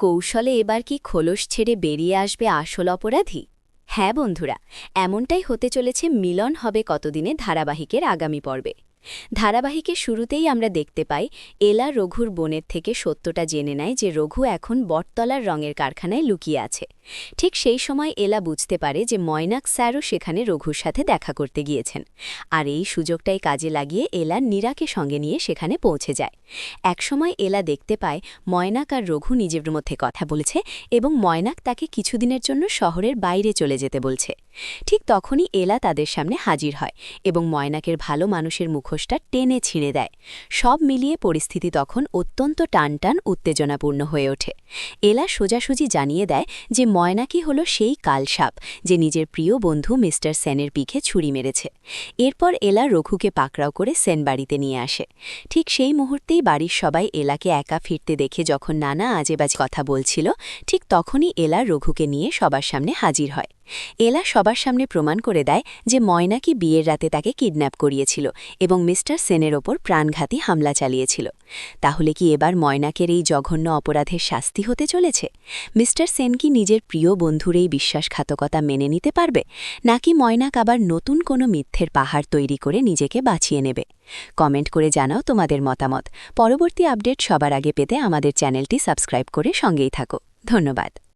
কৌশলে এবার কি খোলস ছেড়ে বেরিয়ে আসবে আসল অপরাধী? হ্যাঁ বন্ধুরা, এমনটাই হতে চলেছে মিলন হবে কতদিনে ধারাবাহিকের আগামী পর্বে। ধারাবাহিকের শুরুতেই আমরা দেখতে পাই এলা রঘুর বোনের থেকে সত্যটা জেনে নেয় যে রঘু এখন বটতলার রঙের কারখানায় লুকিয়ে আছে। ঠিক সেই সময় এলা বুঝতে পারে যে ময়নাক স্যারও সেখানে রঘুর সাথে দেখা করতে গিয়েছেন, আর এই সুযোগটাই কাজে লাগিয়ে এলা নীরাকে সঙ্গে নিয়ে সেখানে পৌঁছে যায়। একসময় এলা দেখতে পায় ময়নাক আর রঘু নিজের মধ্যে কথা বলেছে এবং ময়নাক তাকে কিছুদিনের জন্য শহরের বাইরে চলে যেতে বলছে। ঠিক তখনই এলা তাদের সামনে হাজির হয় এবং ময়নাকের ভালো মানুষের মুখোশটা টেনে ছিঁড়ে দেয়। সব মিলিয়ে পরিস্থিতি তখন অত্যন্ত টানটান উত্তেজনাপূর্ণ হয়ে ওঠে। এলা সোজাসুজি জানিয়ে দেয় যে ময়নাকই হল সেই কালসাপ যে নিজের প্রিয় বন্ধু মিস্টার সেনের পিঠে ছুরি মেরেছে। এরপর এলা রঘুকে পাকড়াও করে সেন বাড়িতে নিয়ে আসে। ঠিক সেই মুহূর্তেই বাড়ির সবাই এলাকে একা ফিরতে দেখে যখন নানা আজেবাজে কথা বলছিল, ঠিক তখনই এলা রঘুকে নিয়ে সবার সামনে হাজির হয়। এলা সবার সামনে প্রমাণ করে দেয় যে ময়নাকি বিয়ের রাতে তাকে কিডন্যাপ করিয়েছিল এবং মিস্টার সেনের ওপর প্রাণঘাতী হামলা চালিয়েছিল। তাহলে কি এবার ময়নাকের এই জঘন্য অপরাধের শাস্তি হতে চলেছে? মিস্টার সেন কি নিজের প্রিয় বন্ধুর এই বিশ্বাসঘাতকতা মেনে নিতে পারবে, নাকি ময়নাক আবার নতুন কোনো মিথ্যের পাহাড় তৈরি করে নিজেকে বাঁচিয়ে নেবে? কমেন্ট করে জানাও তোমাদের মতামত। পরবর্তী আপডেট সবার আগে পেতে আমাদের চ্যানেলটি সাবস্ক্রাইব করে সঙ্গেই থাকো। ধন্যবাদ।